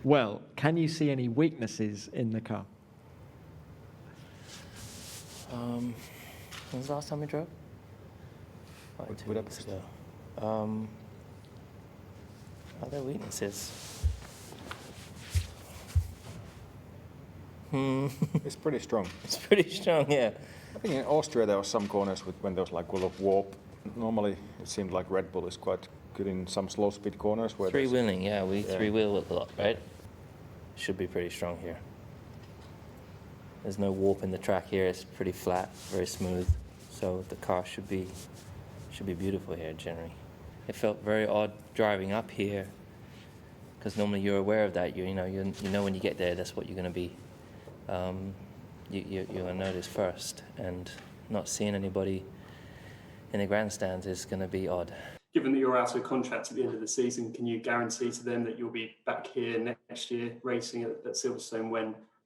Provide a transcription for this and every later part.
well. Can you see any weaknesses in the car? When was the last time we drove? Like 2 weeks ago. Are there weaknesses? It's pretty strong. It's pretty strong, yeah. I think in Austria there were some corners when there was like a lot of warp. Normally it seemed like Red Bull is quite good in some slow speed corners. Where three-wheeling, yeah, we three-wheel a lot, right? Should be pretty strong here. There's no warp in the track here. It's pretty flat, very smooth. So the car should be beautiful here generally. It felt very odd driving up here because normally you're aware of that. You know when you get there that's what you're going to be. You're going to notice first, and not seeing anybody in the grandstands is going to be odd. Given that you're out of contract at the end of the season, can you guarantee to them that you'll be back here next year racing at Silverstone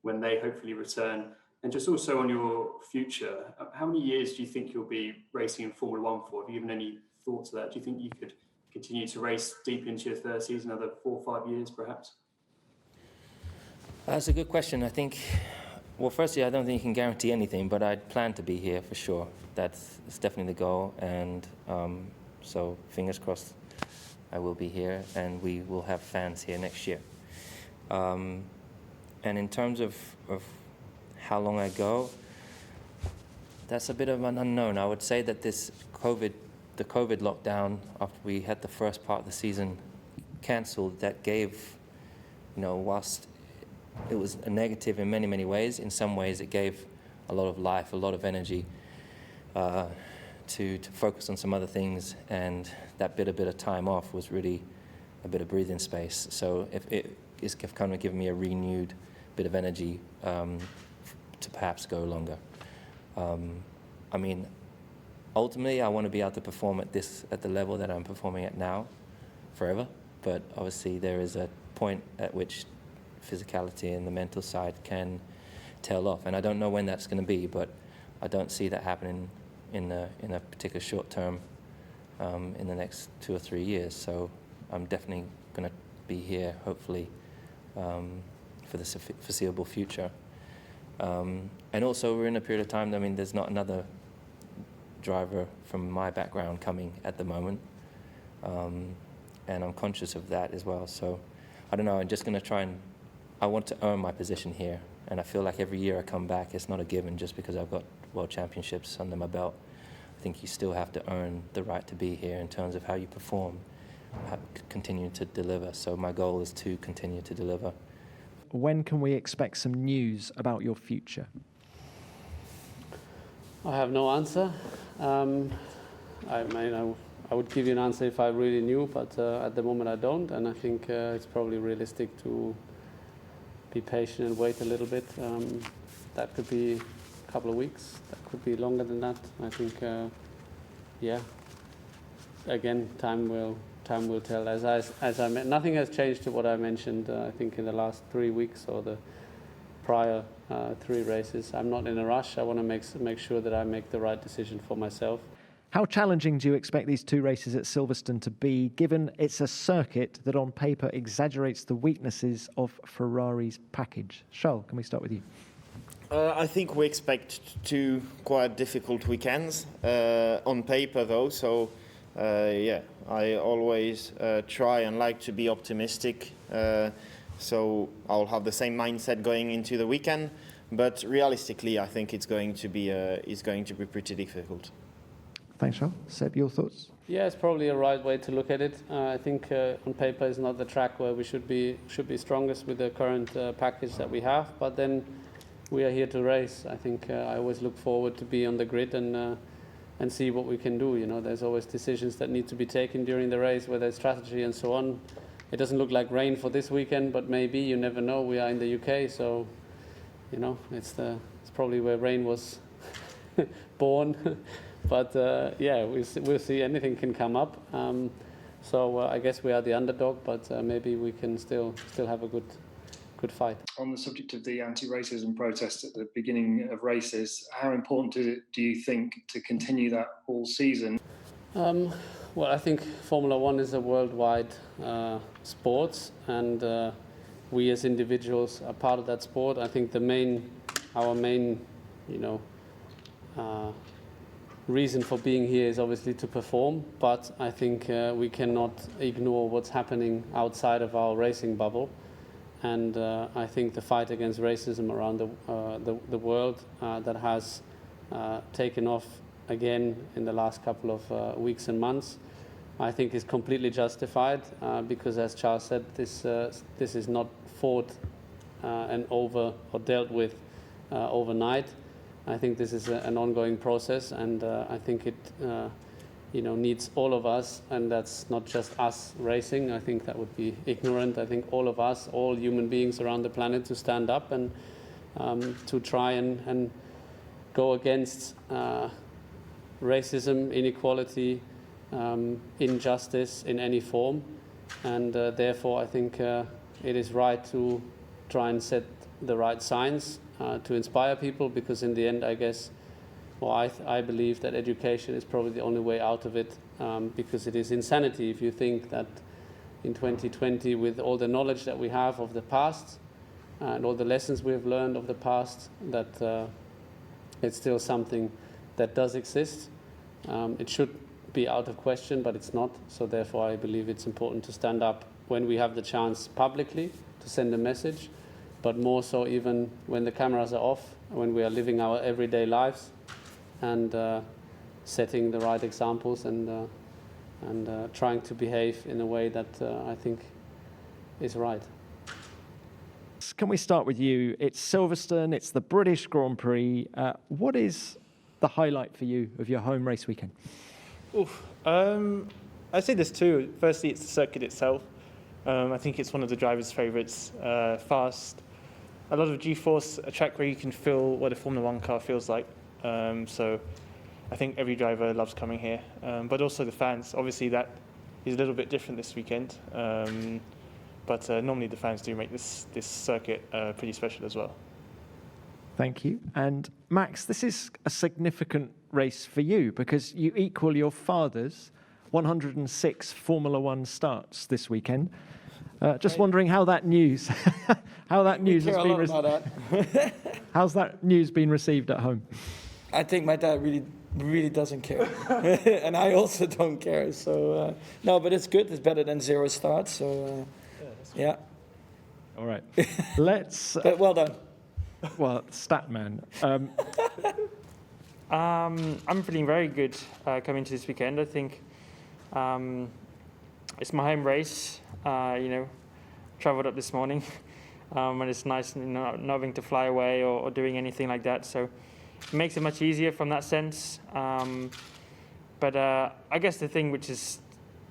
when they hopefully return? And just also on your future, how many years do you think you'll be racing in Formula One for? Have you given any thought to that? Do you think you could continue to race deep into your 30s, another 4 or 5 years perhaps? That's a good question. I think, well, firstly, I don't think you can guarantee anything, but I plan to be here for sure. That's definitely the goal, and so fingers crossed I will be here, and we will have fans here next year. And in terms of how long I go, that's a bit of an unknown. I would say that the COVID lockdown, after we had the first part of the season cancelled, that gave, whilst it was a negative in many, many ways, in some ways it gave a lot of life, a lot of energy to focus on some other things, and that bit of time off was really a bit of breathing space. So it is kind of giving me a renewed bit of energy to perhaps go longer. I mean, ultimately I want to be able to perform at the level that I'm performing at now forever, but obviously there is a point at which physicality and the mental side can tail off, and I don't know when that's going to be, but I don't see that happening in a particular short term in the next 2 or 3 years. So I'm definitely going to be here, hopefully, for the foreseeable future. And also we're in a period of time, I mean, there's not another driver from my background coming at the moment, and I'm conscious of that as well. So I don't know, I'm just going to I want to earn my position here, and I feel like every year I come back, it's not a given just because I've got World Championships under my belt. I think you still have to earn the right to be here in terms of how you perform, continue to deliver. So my goal is to continue to deliver. When can we expect some news about your future? I have no answer. I would give you an answer if I really knew, but at the moment I don't, and I think it's probably realistic to be patient and wait a little bit. That could be a couple of weeks. That could be longer than that. I think, again, time will tell. As I nothing has changed to what I mentioned. I think in the last 3 weeks or the prior 3 races. I'm not in a rush. I want to make sure that I make the right decision for myself. How challenging do you expect these 2 races at Silverstone to be, given it's a circuit that on paper exaggerates the weaknesses of Ferrari's package? Charles, can we start with you? I think we expect 2 quite difficult weekends on paper, though. So, I always try and like to be optimistic. So I'll have the same mindset going into the weekend. But realistically, I think it's going to be pretty difficult. Thanks, Charles. Seb, your thoughts? Yeah, it's probably a right way to look at it. I think on paper is not the track where we should be strongest with the current package that we have. But then we are here to race. I think I always look forward to be on the grid and see what we can do. There's always decisions that need to be taken during the race, whether it's strategy and so on. It doesn't look like rain for this weekend, but maybe, you never know. We are in the UK, so it's probably where rain was born. But we'll see. Anything can come up. So I guess we are the underdog, but maybe we can still have a good fight. On the subject of the anti-racism protest at the beginning of races, how important is it, do you think, to continue that all season? Well, I think Formula One is a worldwide sport, and we as individuals are part of that sport. I think our main, reason for being here is obviously to perform, but I think we cannot ignore what's happening outside of our racing bubble. And I think the fight against racism around the world that has taken off again in the last couple of weeks and months, I think is completely justified because, as Charles said, this is not fought and over or dealt with overnight. I think this is an ongoing process, and I think it needs all of us, and that's not just us racing. I think that would be ignorant. I think all of us, all human beings around the planet, to stand up and to try and go against racism, inequality, injustice in any form. And therefore I think it is right to try and set the right signs to inspire people, because in the end, I guess, I believe that education is probably the only way out of it, because it is insanity if you think that in 2020, with all the knowledge that we have of the past and all the lessons we have learned of the past, that it's still something that does exist. It should be out of question, but it's not. So therefore, I believe it's important to stand up when we have the chance publicly to send a message, but more so even when the cameras are off, when we are living our everyday lives and setting the right examples and trying to behave in a way that I think is right. Can we start with you? It's Silverstone, it's the British Grand Prix. What is the highlight for you of your home race weekend? I'd say there's two. Firstly, it's the circuit itself. I think it's one of the drivers' favourites. Fast, a lot of G-force, a track where you can feel what a Formula One car feels like. So I think every driver loves coming here. But also the fans. Obviously, that is a little bit different this weekend. But normally the fans do make this circuit pretty special as well. Thank you. And Max, this is a significant race for you because you equal your father's 106 Formula One starts this weekend. Just wondering how that news, has been received. How's that news been received at home? I think my dad really doesn't care, and I also don't care. So no, but it's good. It's better than 0 starts. So yeah. All right. Let's. But well done. Well, Statman. I'm feeling very good coming to this weekend. I think it's my home race. Travelled up this morning, and it's nice not having to fly away or doing anything like that. So it makes it much easier from that sense. But I guess the thing which is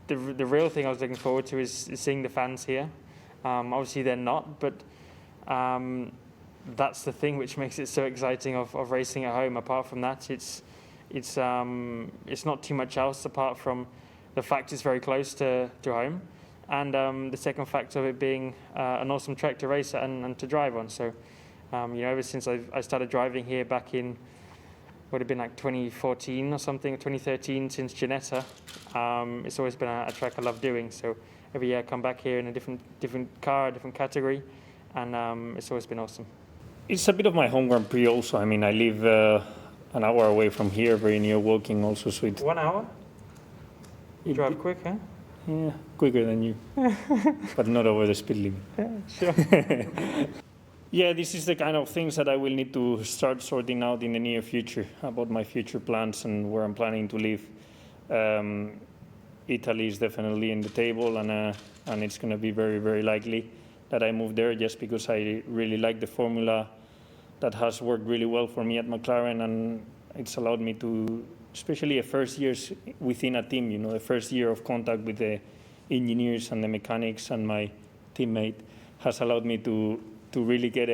the real thing I was looking forward to is seeing the fans here. Obviously they're not, but that's the thing which makes it so exciting of racing at home. Apart from that, it's not too much else apart from the fact it's very close to home, and the second fact of it being an awesome track to race at and to drive on. So ever since I started driving here back in would have been like 2014 or something, 2013, since Ginetta, it's always been a track I love doing. So every year I come back here in a different car, a different category, and it's always been awesome. It's a bit of my home Grand Prix also. I mean, I live an hour away from here, very near Woking, also sweet. 1 hour? You drive quick, huh? Yeah, quicker than you, but not over the speed limit. Yeah, sure. Yeah, this is the kind of things that I will need to start sorting out in the near future about my future plans and where I'm planning to live. Italy is definitely in the table, and it's going to be very, very likely that I move there just because I really like the formula that has worked really well for me at McLaren, and it's allowed me to, especially the first years within a team, the first year of contact with the engineers and the mechanics and my teammate has allowed me to really get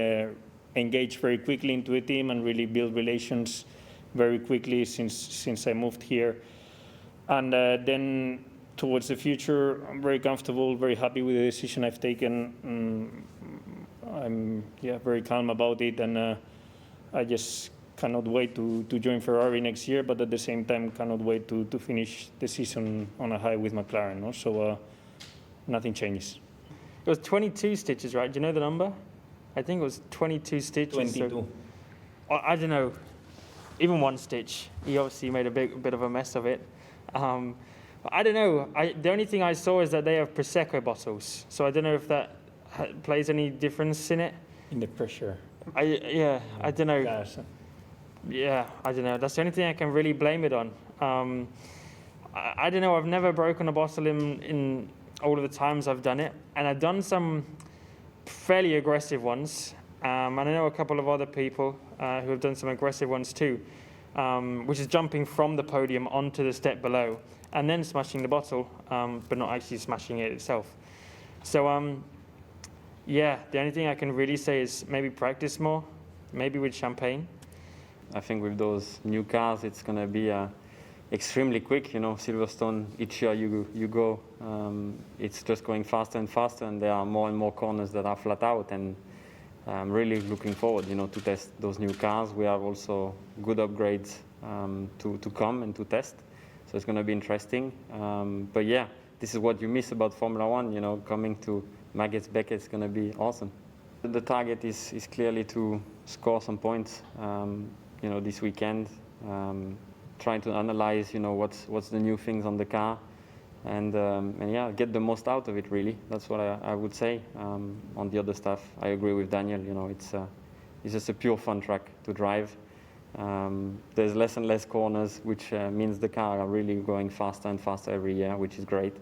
engaged very quickly into a team and really build relations very quickly since I moved here. And then towards the future, I'm very comfortable, very happy with the decision I've taken. I'm very calm about it, and I just cannot wait to join Ferrari next year, but at the same time cannot wait to finish the season on a high with McLaren. So nothing changes. It was 22 stitches, right? Do you know the number? I think it was 22 stitches. 22. So, I don't know. Even one stitch. He obviously made a bit of a mess of it. But I don't know. The only thing I saw is that they have Prosecco bottles. So I don't know if that plays any difference in it. In the pressure. I don't know. Gas. Yeah, I don't know. That's the only thing I can really blame it on. I don't know. I've never broken a bottle in all of the times I've done it. And I've done some fairly aggressive ones. And I know a couple of other people who have done some aggressive ones too, which is jumping from the podium onto the step below and then smashing the bottle, but not actually smashing it itself. So, yeah, the only thing I can really say is maybe practice more, maybe with champagne. I think with those new cars, it's going to be extremely quick. You know, Silverstone, each year you go, it's just going faster and faster, and there are more and more corners that are flat out. And I'm really looking forward, you know, to test those new cars. We have also good upgrades to come and to test, so it's going to be interesting. But yeah, this is what you miss about Formula One. You know, coming to Maggots Beckett is going to be awesome. The target is clearly to score some points. You know, this weekend, trying to analyze, you know, what's the new things on the car, and yeah, get the most out of it. Really, that's what I would say. On the other stuff, I agree with Daniel. You know, it's just a pure fun track to drive. There's less and less corners, which means the car are really going faster and faster every year, which is great.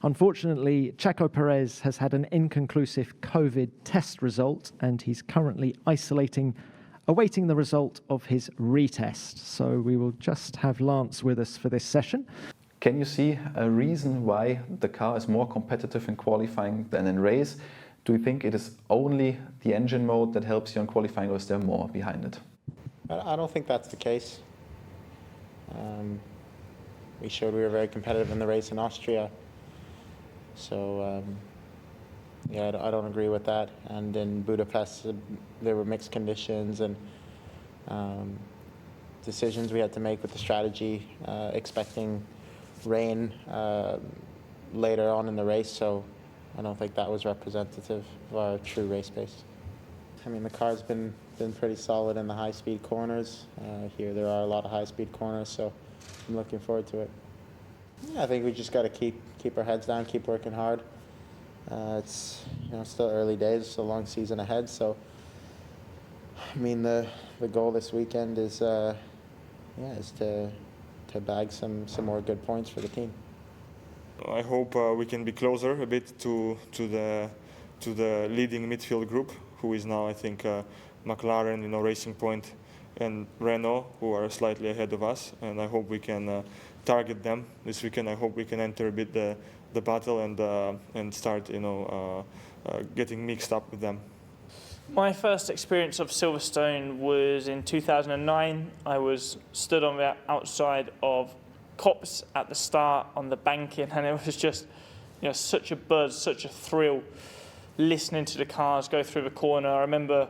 Unfortunately, Checo Perez has had an inconclusive COVID test result, and he's currently awaiting the result of his retest. So we will just have Lance with us for this session. Can you see a reason why the car is more competitive in qualifying than in race? Do you think it is only the engine mode that helps you in qualifying, or is there more behind it? I don't think that's the case. We showed we were very competitive in the race in Austria. So, yeah, I don't agree with that. And in Budapest, there were mixed conditions and decisions we had to make with the strategy, expecting rain later on in the race. So I don't think that was representative of our true race pace. I mean, the car's been pretty solid in the high-speed corners. Here there are a lot of high-speed corners, so I'm looking forward to it. Yeah, I think we just got to keep our heads down, keep working hard. It's still early days, it's a long season ahead. So, I mean, the goal this weekend is to bag some more good points for the team. I hope we can be closer a bit to the leading midfield group, who is now, I think, McLaren, Racing Point, and Renault, who are slightly ahead of us. And I hope we can target them this weekend. I hope we can enter a bit the battle and start, getting mixed up with them. My first experience of Silverstone was in 2009. I was stood on the outside of Copse at the start on the banking, and it was just, such a buzz, such a thrill, listening to the cars go through the corner. I remember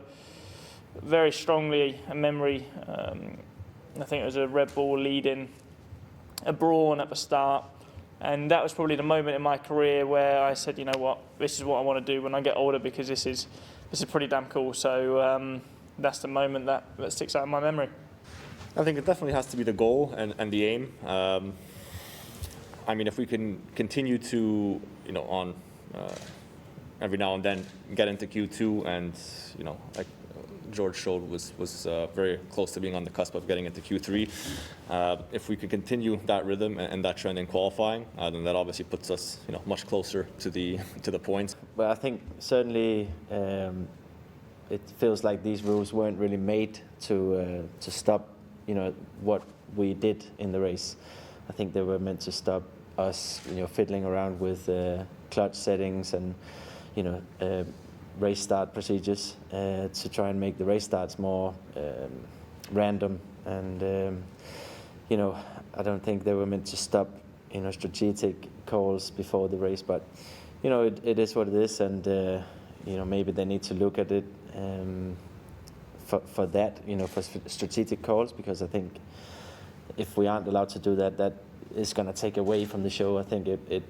very strongly a memory. I think it was a Red Bull leading a Brawn at the start, and that was probably the moment in my career where I said, you know what, this is what I want to do when I get older, because this is pretty damn cool. So that's the moment that sticks out in my memory. I think it definitely has to be the goal and the aim. I mean, if we can continue to, on every now and then get into Q2, and like George showed, was very close to being on the cusp of getting into Q3. If we could continue that rhythm and that trend in qualifying, then that obviously puts us, much closer to the points. But I think certainly it feels like these rules weren't really made to stop, what we did in the race. I think they were meant to stop us, fiddling around with clutch settings and, race start procedures to try and make the race starts more random. And, I don't think they were meant to stop, strategic calls before the race. But, it is what it is. And, maybe they need to look at it for that, for strategic calls, because I think if we aren't allowed to do that, that is going to take away from the show. I think it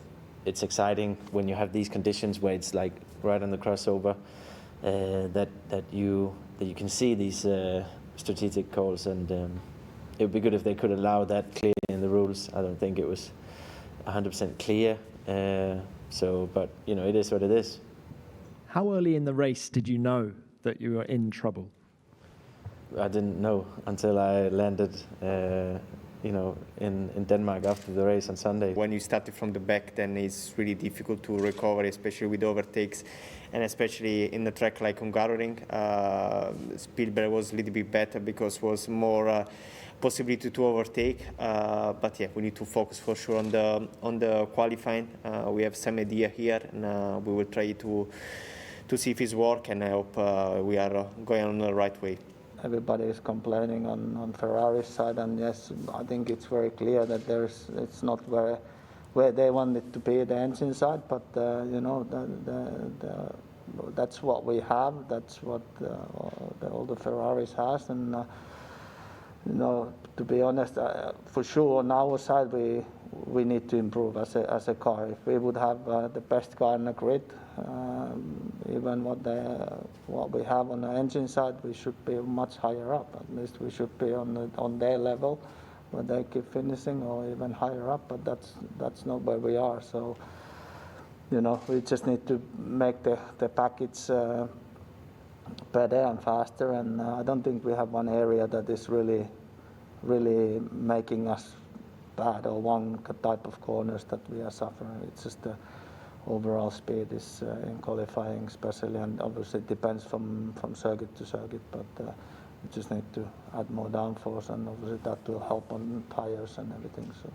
it's exciting when you have these conditions where it's like right on the crossover, that you can see these strategic calls, and it would be good if they could allow that clearly in the rules. I don't think it was 100% clear. But it is what it is. How early in the race did you know that you were in trouble? I didn't know until I landed, in Denmark after the race on Sunday. When you started from the back, then it's really difficult to recover, especially with overtakes, and especially in a track like Hungaroring. Spielberg was a little bit better because was more possibility to overtake. But yeah, we need to focus for sure on the qualifying. We have some idea here, and we will try to see if it's work, and I hope we are going on the right way. Everybody is complaining on Ferrari's side, and yes, I think it's very clear that it's not where they want it to be, the engine side, but that's what we have. That's what all the Ferraris has, and to be honest, for sure on our side we need to improve as a car. If we would have the best car in the grid, even what we have on the engine side, we should be much higher up. At least we should be on their level where they keep finishing, or even higher up. But that's not where we are. So we just need to make the package better and faster. And I don't think we have one area that is really making us bad, or one type of corners that we are suffering. It's just the overall speed is in qualifying especially, and obviously it depends from circuit to circuit, but we just need to add more downforce, and obviously that will help on tires and everything. So.